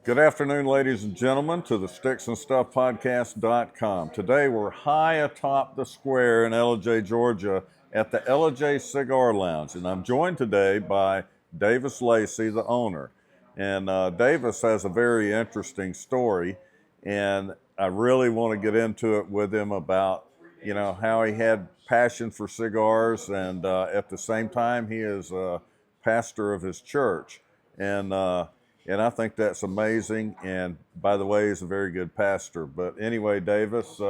Good afternoon, ladies and gentlemen, to the Stix and Stuff Podcast.com. Today we're high atop the square in Ellijay, Georgia at the Ellijay Cigar Lounge. And I'm joined today by Davis Lacey, the owner. And Davis has a very interesting story. And I really want to get into it with him about, how he had passion for cigars. And at the same time, he is a pastor of his church. And I think that's amazing. And by the way, he's a very good pastor. But anyway, Davis,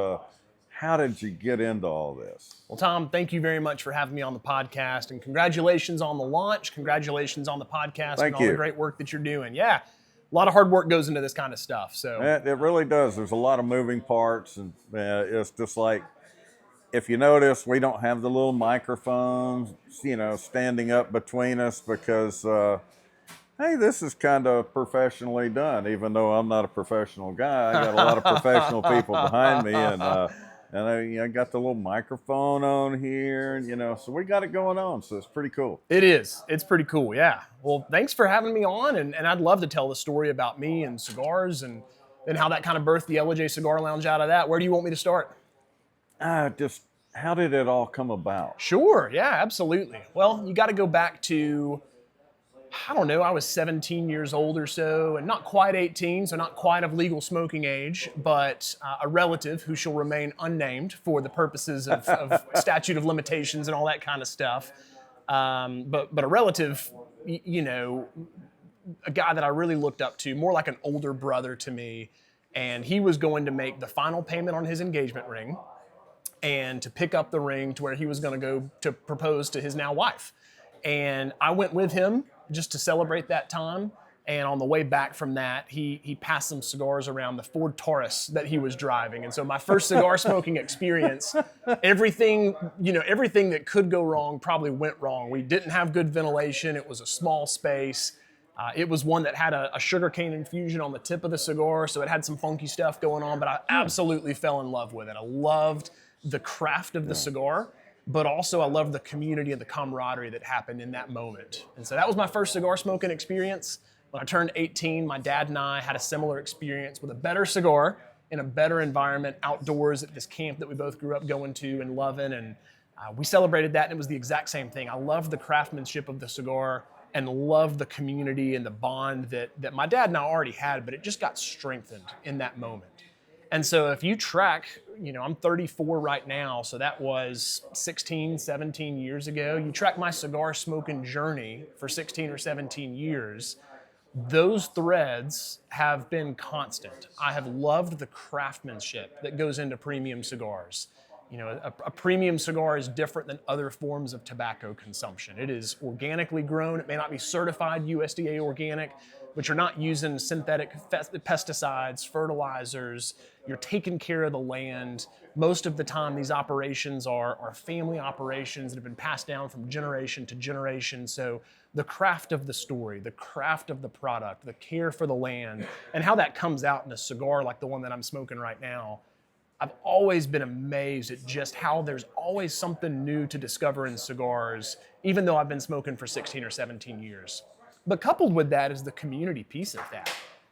how did you get into all this? Well, Tom, thank you very much for having me on the podcast, and congratulations on the launch. Congratulations on the podcast and all the great work that you're doing. Yeah, a lot of hard work goes into this kind of stuff. So it really does. There's a lot of moving parts, and it's just like, if you notice, we don't have the little microphones, standing up between us because hey, this is kind of professionally done, even though I'm not a professional guy. I got a lot of professional people behind me, and I got the little microphone on here, and so we got it going on, so it's pretty cool. It is. It's pretty cool, yeah. Well, thanks for having me on, and I'd love to tell the story about me and cigars and how that kind of birthed the Ellijay Cigar Lounge out of that. Where do you want me to start? Just how did it all come about? Sure, yeah, absolutely. Well, you got to go back to, I don't know, I was 17 years old or so, and not quite 18, so not quite of legal smoking age, but a relative who shall remain unnamed for the purposes of statute of limitations and all that kind of stuff. But a relative, a guy that I really looked up to, more like an older brother to me, and he was going to make the final payment on his engagement ring and to pick up the ring to where he was going to go to propose to his now wife. And I went with him just to celebrate that time. And on the way back from that, he passed some cigars around the Ford Taurus that he was driving. And so my first cigar smoking experience, everything that could go wrong probably went wrong. We didn't have good ventilation. It was a small space. It was one that had a sugarcane infusion on the tip of the cigar, so it had some funky stuff going on, but I absolutely fell in love with it. I loved the craft of the cigar, but also I loved the community and the camaraderie that happened in that moment. And so that was my first cigar smoking experience. When I turned 18, my dad and I had a similar experience with a better cigar in a better environment outdoors at this camp that we both grew up going to and loving. And we celebrated that, and it was the exact same thing. I loved the craftsmanship of the cigar and loved the community and the bond that my dad and I already had, but it just got strengthened in that moment. And so if you track, I'm 34 right now, so that was 16, 17 years ago. You track my cigar smoking journey for 16 or 17 years, those threads have been constant. I have loved the craftsmanship that goes into premium cigars. A premium cigar is different than other forms of tobacco consumption. It is organically grown. It may not be certified USDA organic, but you're not using synthetic pesticides, fertilizers. You're taking care of the land. Most of the time, these operations are family operations that have been passed down from generation to generation. So the craft of the story, the craft of the product, the care for the land, and how that comes out in a cigar like the one that I'm smoking right now, I've always been amazed at just how there's always something new to discover in cigars, even though I've been smoking for 16 or 17 years. But coupled with that is the community piece of that.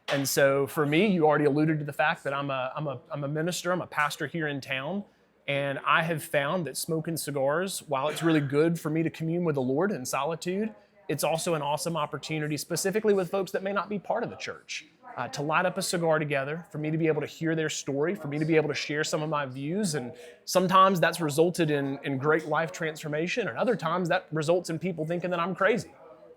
And so for me, you already alluded to the fact that I'm a minister, I'm a pastor here in town, and I have found that smoking cigars, while it's really good for me to commune with the Lord in solitude, it's also an awesome opportunity, specifically with folks that may not be part of the church, to light up a cigar together, for me to be able to hear their story, for me to be able to share some of my views. And sometimes that's resulted in great life transformation, and other times that results in people thinking that I'm crazy.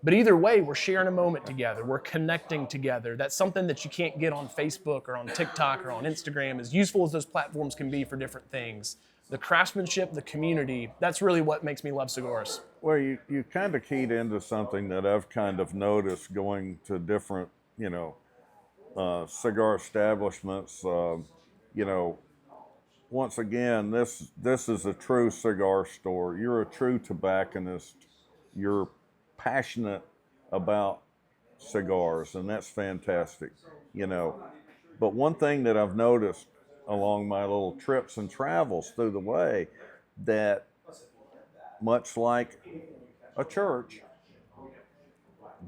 But either way, we're sharing a moment together. We're connecting together. That's something that you can't get on Facebook or on TikTok or on Instagram, as useful as those platforms can be for different things. The craftsmanship, the community, that's really what makes me love cigars. Well, you kind of keyed into something that I've kind of noticed going to different, cigar establishments. Once again, this is a true cigar store. You're a true tobacconist. You're passionate about cigars, and that's fantastic, But one thing that I've noticed along my little trips and travels through the way, that much like a church,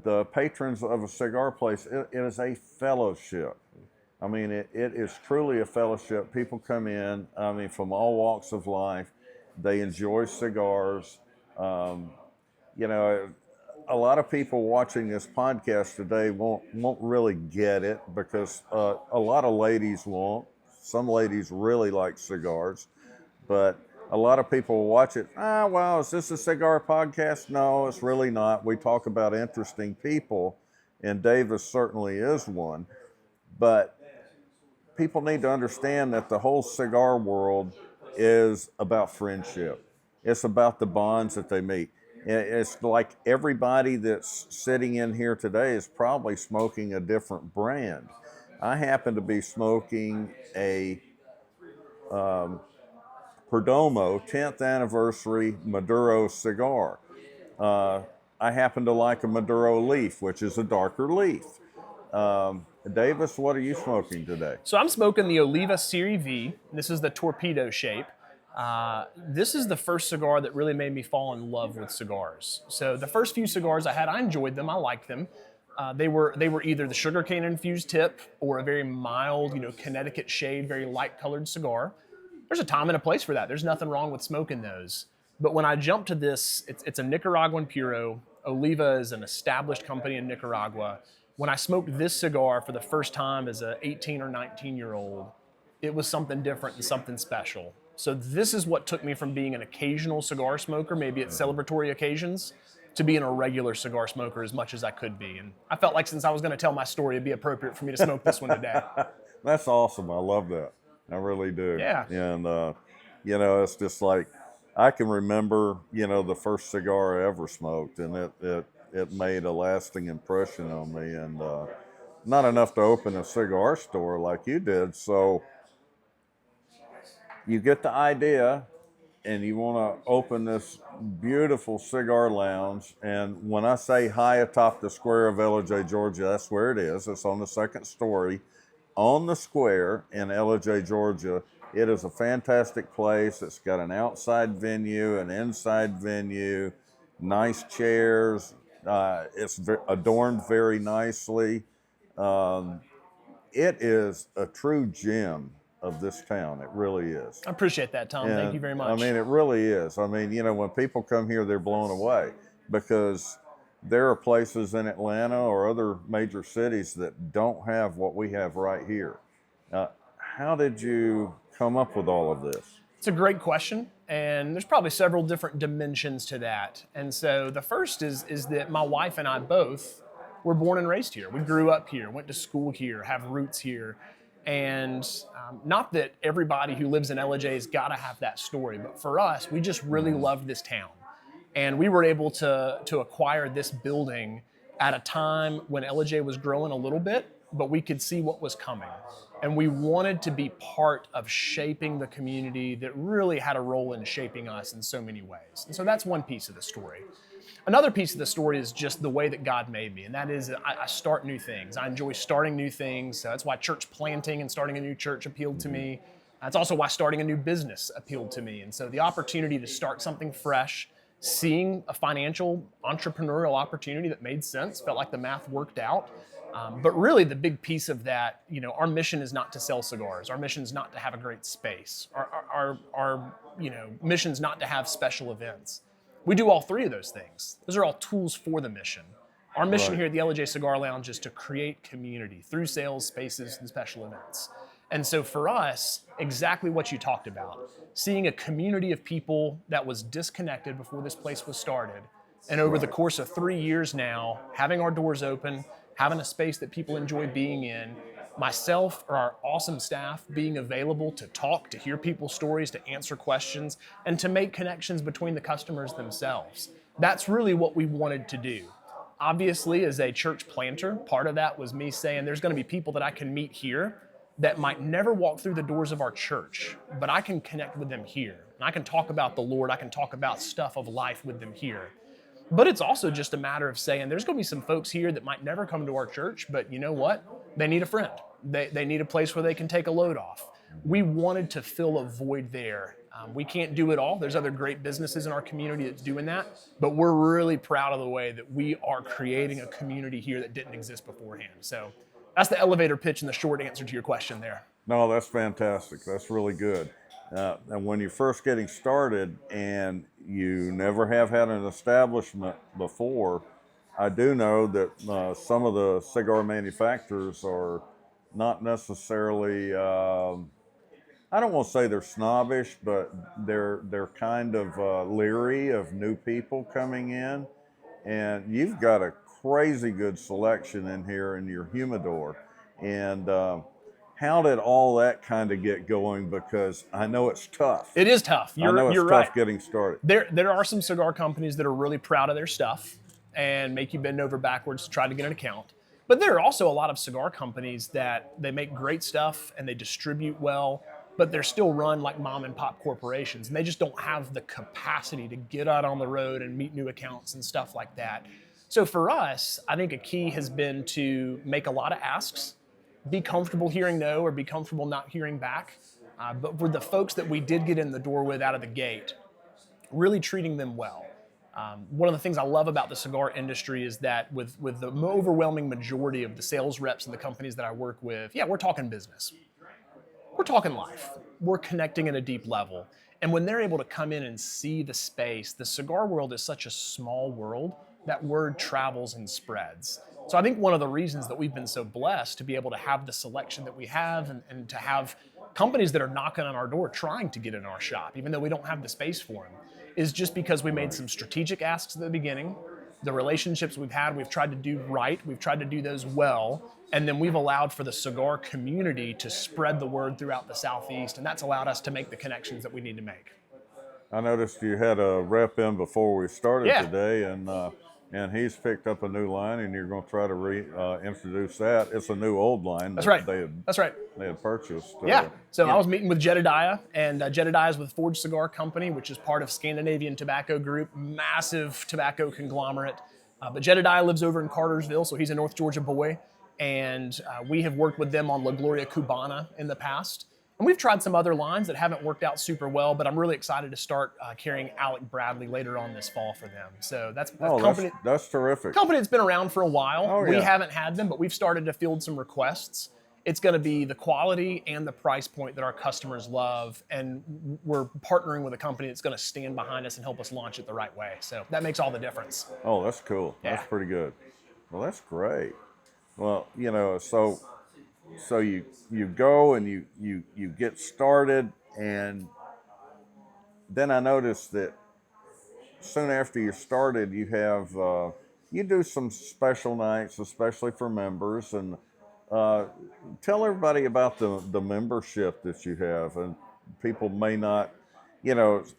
the patrons of a cigar place, it is a fellowship. I mean, it is truly a fellowship. People come in, I mean, from all walks of life. They enjoy cigars. You know, a lot of people watching this podcast today won't really get it because a lot of ladies won't. Some ladies really like cigars, but a lot of people watch it. Well, is this a cigar podcast? No, it's really not. We talk about interesting people, and Davis certainly is one. But people need to understand that the whole cigar world is about friendship. It's about the bonds that they meet. It's like everybody that's sitting in here today is probably smoking a different brand. I happen to be smoking a Perdomo 10th anniversary Maduro cigar. I happen to like a Maduro leaf, which is a darker leaf. Davis, what are you smoking today? So I'm smoking the Oliva Serie V. This is the torpedo shape. This is the first cigar that really made me fall in love with cigars. So the first few cigars I had, I enjoyed them. I liked them. They were either the sugarcane infused tip or a very mild, Connecticut shade, very light colored cigar. There's a time and a place for that. There's nothing wrong with smoking those. But when I jumped to this, it's a Nicaraguan Puro. Oliva is an established company in Nicaragua. When I smoked this cigar for the first time as a 18 or 19-year-old, it was something different and something special. So this is what took me from being an occasional cigar smoker, maybe at celebratory occasions, to being a regular cigar smoker as much as I could be. And I felt like since I was going to tell my story, it'd be appropriate for me to smoke this one today. That's awesome. I love that. I really do. Yeah. And, it's just like, I can remember, the first cigar I ever smoked, and it made a lasting impression on me. And not enough to open a cigar store like you did. So you get the idea, and you want to open this beautiful cigar lounge. And when I say high atop the square of Ellijay, Georgia, that's where it is. It's on the second story on the square in Ellijay, Georgia. It is a fantastic place. It's got an outside venue, an inside venue, nice chairs. It's adorned very nicely. It is a true gem of this town. It really is. I appreciate that, Tom. Thank you very much. I mean, it really is. I mean, when people come here, they're blown away because there are places in Atlanta or other major cities that don't have what we have right here. How did you come up with all of this? It's a great question, and there's probably several different dimensions to that. And so the first is that my wife and I both were born and raised here. We grew up here, went to school here, have roots here. And not that everybody who lives in Ellijay has got to have that story, but for us, we just really loved this town. And we were able to acquire this building at a time when Ellijay was growing a little bit, but we could see what was coming. And we wanted to be part of shaping the community that really had a role in shaping us in so many ways. And so that's one piece of the story. Another piece of the story is just the way that God made me, and that is I start new things. I enjoy starting new things. So that's why church planting and starting a new church appealed to me. That's also why starting a new business appealed to me. And so the opportunity to start something fresh, seeing a financial entrepreneurial opportunity that made sense, felt like the math worked out. But really the big piece of that, our mission is not to sell cigars. Our mission is not to have a great space. Our mission is not to have special events. We do all three of those things. Those are all tools for the mission. Our mission here at the Ellijay Cigar Lounge is to create community through sales, spaces, and special events. And so for us, exactly what you talked about, seeing a community of people that was disconnected before this place was started, and over the course of 3 years now, having our doors open, having a space that people enjoy being in, myself or our awesome staff being available to talk, to hear people's stories, to answer questions, and to make connections between the customers themselves. That's really what we wanted to do. Obviously, as a church planter, part of that was me saying there's going to be people that I can meet here that might never walk through the doors of our church, but I can connect with them here. And I can talk about the Lord, I can talk about stuff of life with them here. But it's also just a matter of saying there's going to be some folks here that might never come to our church, but you know what? They need a friend. They need a place where they can take a load off. We wanted to fill a void there. We can't do it all. There's other great businesses in our community that's doing that, but we're really proud of the way that we are creating a community here that didn't exist beforehand. So that's the elevator pitch and the short answer to your question there. No, that's fantastic. That's really good. And when you're first getting started and you never have had an establishment before, I do know that some of the cigar manufacturers are not necessarily, I don't want to say they're snobbish, but they're kind of leery of new people coming in. And you've got a crazy good selection in here in your humidor. And how did all that kind of get going? Because I know it's tough. It is tough. I know it's tough right. getting started. There are some cigar companies that are really proud of their stuff and make you bend over backwards to try to get an account. But there are also a lot of cigar companies that they make great stuff and they distribute well, but they're still run like mom and pop corporations. And they just don't have the capacity to get out on the road and meet new accounts and stuff like that. So for us, I think a key has been to make a lot of asks, be comfortable hearing no or be comfortable not hearing back. But for the folks that we did get in the door with out of the gate, really treating them well. One of the things I love about the cigar industry is that with the overwhelming majority of the sales reps and the companies that I work with, yeah, we're talking business. We're talking life. We're connecting at a deep level. And when they're able to come in and see the space, the cigar world is such a small world that word travels and spreads. So I think one of the reasons that we've been so blessed to be able to have the selection that we have and to have companies that are knocking on our door trying to get in our shop, even though we don't have the space for them, is just because we made some strategic asks at the beginning. The relationships we've had, we've tried to do right, we've tried to do those well, and then we've allowed for the cigar community to spread the word throughout the Southeast, and that's allowed us to make the connections that we need to make. I noticed you had a rep in before we started today, and he's picked up a new line, and you're going to try to reintroduce that. It's a new old line. That's right. That's right. They had purchased. So I was meeting with Jedediah, and Jedediah is with Forge Cigar Company, which is part of Scandinavian Tobacco Group, massive tobacco conglomerate. But Jedediah lives over in Cartersville, so he's a North Georgia boy, and we have worked with them on La Gloria Cubana in the past. And we've tried some other lines that haven't worked out super well, but I'm really excited to start carrying Alec Bradley later on this fall for them. So that's terrific. Company that's been around for a while. We haven't had them, but we've started to field some requests. It's going to be the quality and the price point that our customers love, and we're partnering with a company that's going to stand behind us and help us launch it the right way. So that makes all the difference. Oh, that's cool. Yeah. That's pretty good. Well, that's great. Well, so you go and you get started, and then I noticed that soon after you started, you have you do some special nights, especially for members, and tell everybody about the membership that you have. And people may not,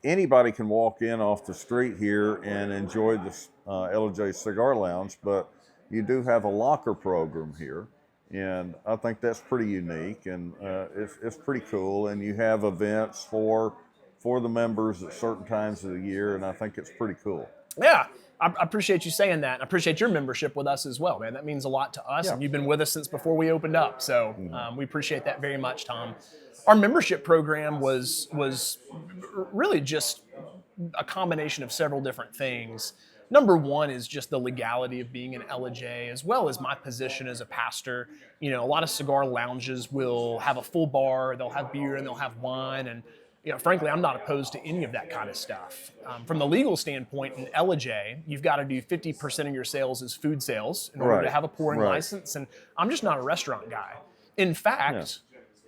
anybody can walk in off the street here and enjoy the Ellijay Cigar Lounge, but you do have a locker program here. And I think that's pretty unique, and it's pretty cool. And you have events for the members at certain times of the year, and I think it's pretty cool. Yeah, I appreciate you saying that. I appreciate your membership with us as well, man. That means a lot to us, and you've been with us since before we opened up. So we appreciate that very much, Tom. Our membership program was really just a combination of several different things. Number one is just the legality of being an Ellijay, as well as my position as a pastor. A lot of cigar lounges will have a full bar, they'll have beer and they'll have wine, and frankly, I'm not opposed to any of that kind of stuff. From the legal standpoint, in Ellijay, you've got to do 50% of your sales as food sales in order to have a pouring license, and I'm just not a restaurant guy. In fact,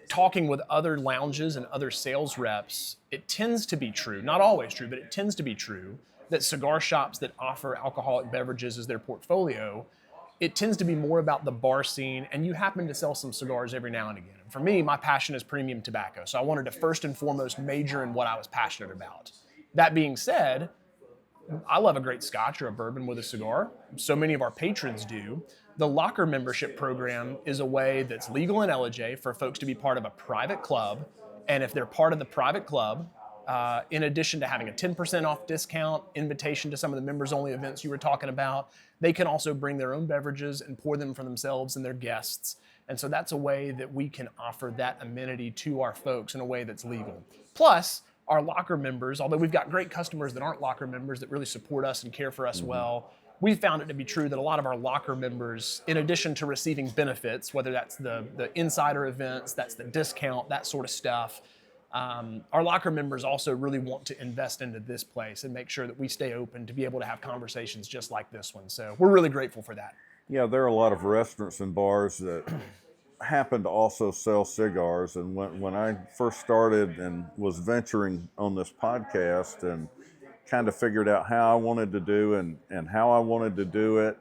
talking with other lounges and other sales reps, it tends to be true, not always true, but it tends to be true, that cigar shops that offer alcoholic beverages as their portfolio, it tends to be more about the bar scene, and you happen to sell some cigars every now and again. And for me, my passion is premium tobacco, so I wanted to first and foremost major in what I was passionate about. That being said, I love a great scotch or a bourbon with a cigar. So many of our patrons do. The locker membership program is a way that's legal in Ellijay for folks to be part of a private club, and if they're part of the private club, in addition to having a 10% off discount, invitation to some of the members-only events you were talking about, they can also bring their own beverages and pour them for themselves and their guests. And so that's a way that we can offer that amenity to our folks in a way that's legal. Plus, our locker members, although we've got great customers that aren't locker members that really support us and care for us well, we found it to be true that a lot of our locker members, in addition to receiving benefits, whether that's the insider events, that's the discount, that sort of stuff, our locker members also really want to invest into this place and make sure that we stay open to be able to have conversations just like this one. So we're really grateful for that. Yeah, there are a lot of restaurants and bars that happen to also sell cigars. And when I first started and was venturing on this podcast and kind of figured out how I wanted to do and how I wanted to do it,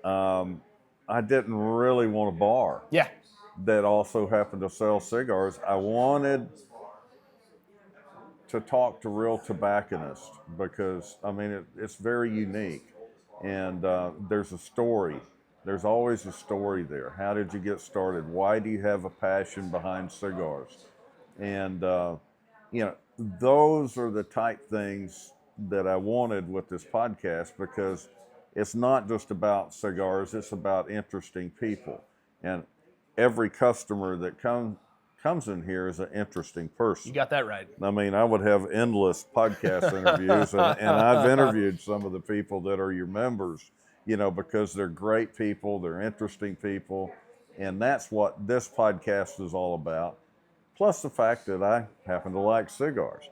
I didn't really want a bar that also happened to sell cigars. I wanted to talk to real tobacconists because, I mean, it's very unique. And there's a story. There's always a story there. How did you get started? Why do you have a passion behind cigars? And, those are the type things that I wanted with this podcast, because it's not just about cigars, it's about interesting people. And every customer that comes in here is an interesting person. You got that right. I mean, I would have endless podcast interviews, and I've interviewed some of the people that are your members, because they're great people, they're interesting people, and that's what this podcast is all about. Plus the fact that I happen to like cigars.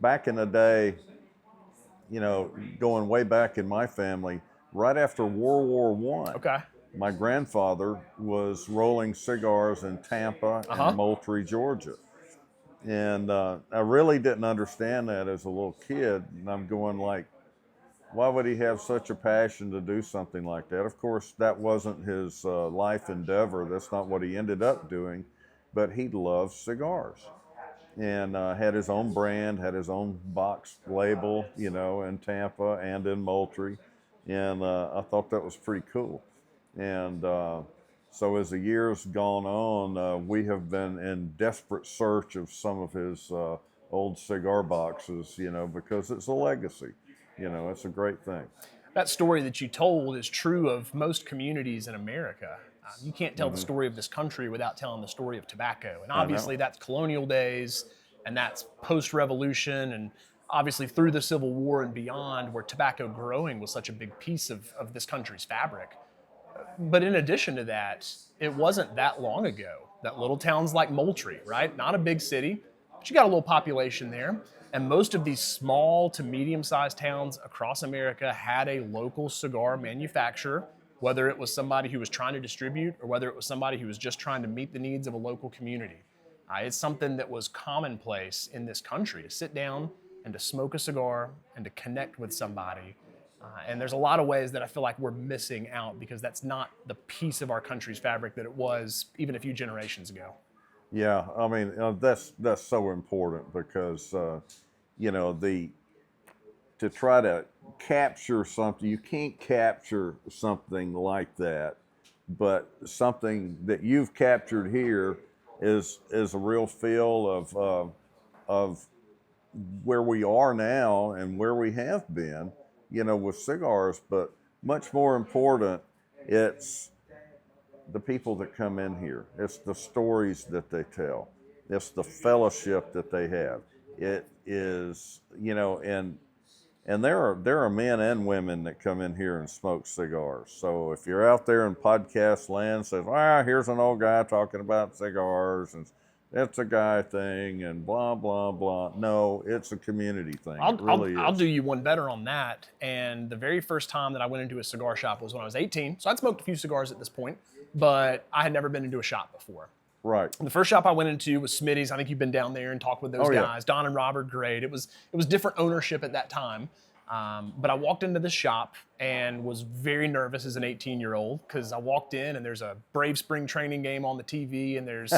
Back in the day, going way back in my family, right after World War I, my grandfather was rolling cigars in Tampa and Moultrie, Georgia. And I really didn't understand that as a little kid. And I'm going like, why would he have such a passion to do something like that? Of course, that wasn't his life endeavor. That's not what he ended up doing. But he loved cigars. And had his own brand, had his own box label, in Tampa and in Moultrie. And I thought that was pretty cool. And so as the years gone on, we have been in desperate search of some of his old cigar boxes, because it's a legacy. It's a great thing. That story that you told is true of most communities in America. You can't tell the story of this country without telling the story of tobacco. And obviously that's colonial days, and that's post-revolution, and obviously through the Civil War and beyond, where tobacco growing was such a big piece of this country's fabric. But in addition to that, it wasn't that long ago that little towns like Moultrie, right? Not a big city, but you got a little population there. And most of these small to medium-sized towns across America had a local cigar manufacturer, whether it was somebody who was trying to distribute or whether it was somebody who was just trying to meet the needs of a local community. It's something that was commonplace in this country, to sit down and to smoke a cigar and to connect with somebody. And there's a lot of ways that I feel like we're missing out because that's not the piece of our country's fabric that it was even a few generations ago. Yeah, I mean, that's so important because, to try to capture something, you can't capture something like that, but something that you've captured here is a real feel of where we are now and where we have been, with cigars. But much more important, it's the people that come in here. It's the stories that they tell. It's the fellowship that they have. It is, and there are men and women that come in here and smoke cigars. So if you're out there in podcast land, says, here's an old guy talking about cigars and it's a guy thing and blah, blah, blah. No, it's a community thing. I'll do you one better on that. And the very first time that I went into a cigar shop was when I was 18. So I'd smoked a few cigars at this point, but I had never been into a shop before. Right. And the first shop I went into was Smitty's. I think you've been down there and talked with those guys. Don and Robert, great. It was different ownership at that time. But I walked into this shop and was very nervous as an 18-year-old because I walked in and there's a Brave spring training game on the TV and there's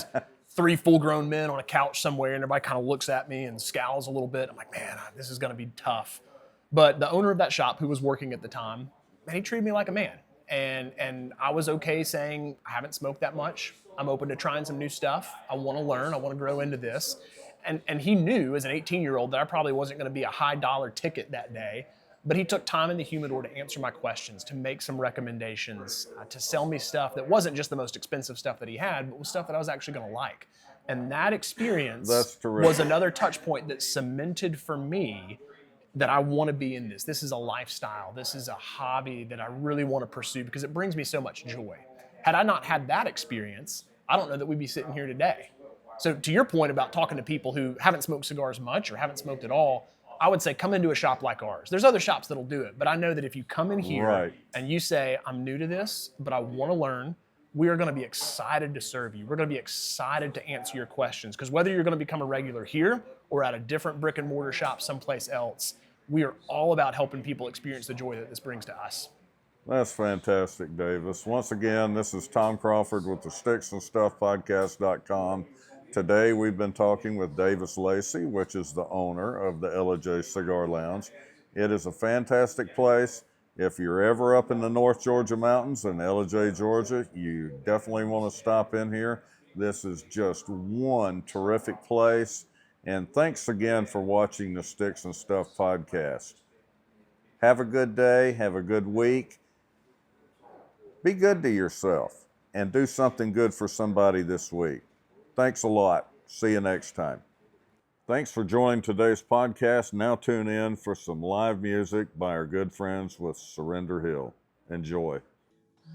3 full-grown men on a couch somewhere and everybody kind of looks at me and scowls a little bit. I'm like, man, this is going to be tough. But the owner of that shop, who was working at the time, man, he treated me like a man. And I was okay saying, I haven't smoked that much. I'm open to trying some new stuff. I want to learn. I want to grow into this. And he knew as an 18-year-old that I probably wasn't going to be a high dollar ticket that day. But he took time in the humidor to answer my questions, to make some recommendations, to sell me stuff that wasn't just the most expensive stuff that he had, but was stuff that I was actually going to like. And that experience was another touch point that cemented for me that I want to be in this. This is a lifestyle. This is a hobby that I really want to pursue because it brings me so much joy. Had I not had that experience, I don't know that we'd be sitting here today. So to your point about talking to people who haven't smoked cigars much or haven't smoked at all, I would say come into a shop like ours. There's other shops that'll do it, but I know that if you come in here and you say, I'm new to this, but I want to learn, we are going to be excited to serve you. We're going to be excited to answer your questions because whether you're going to become a regular here or at a different brick and mortar shop someplace else, we are all about helping people experience the joy that this brings to us. That's fantastic, Davis. Once again, this is Tom Crawford with the StixandStuffPodcast.com. Today we've been talking with Davis Lacey, which is the owner of the Ellijay Cigar Lounge. It is a fantastic place. If you're ever up in the North Georgia mountains in Ellijay, Georgia, you definitely want to stop in here. This is just one terrific place. And thanks again for watching the Stix and Stuff podcast. Have a good day. Have a good week. Be good to yourself and do something good for somebody this week. Thanks a lot. See you next time. Thanks for joining today's podcast. Now tune in for some live music by our good friends with Surrender Hill. Enjoy.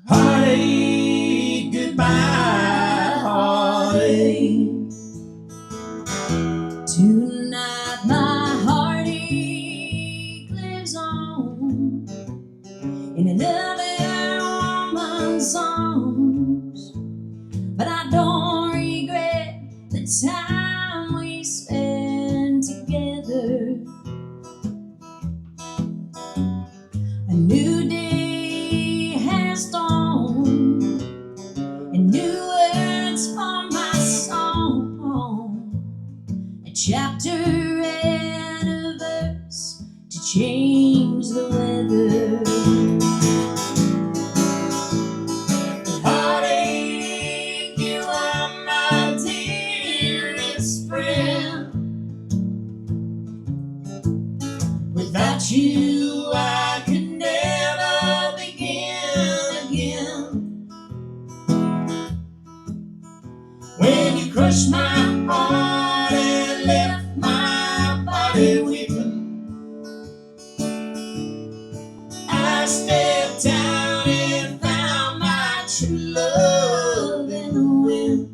Heartache, goodbye, heartache. Tonight my heartache lives on in another woman's arms, but I don't regret the time we spent together. A new day has dawned and new words for my song. A chapter and a verse to change the weather. Heartache, you are my dearest friend. Without you, I could never begin again. When you crushed my heart and left my body weeping, I stepped down and found my true love in the wind.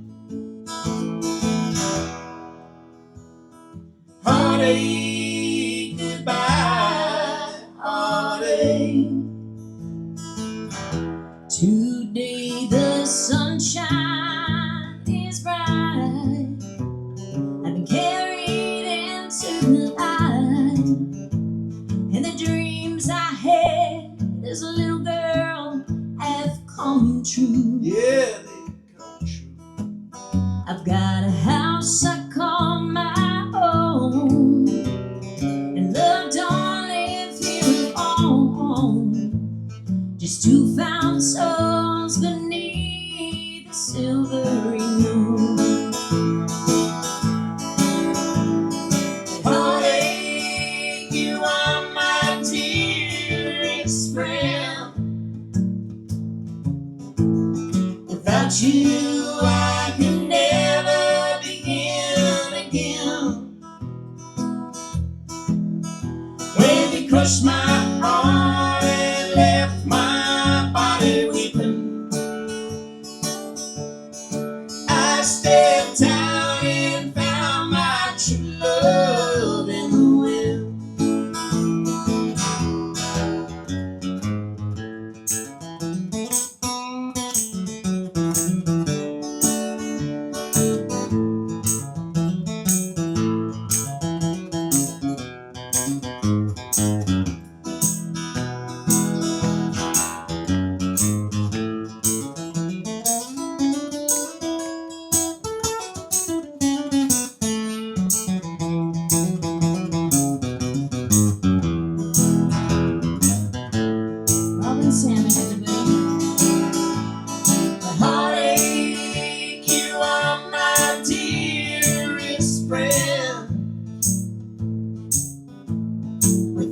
Heartache, goodbye, heartache. Today the sunshine is bright. I've been carried into the light, and the dreams I had as a little girl have come true. Yeah, they've come true. I've got a house I call my own, and love don't live here alone. Just two found souls beneath the silvery moon. Heartache, you are my dearest friend. Without you, I can never begin again. When you crushed my heart and left my body weeping, I stepped down and found my true love in the wind.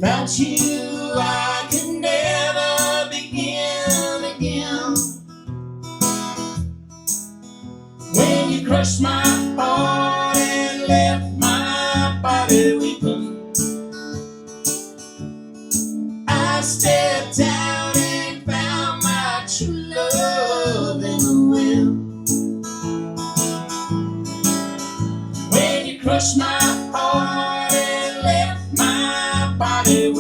Without you, I could never begin again. When you crushed my heart and left my body weeping, I stepped out and found my true love in the wind. When you crushed my heart and left my body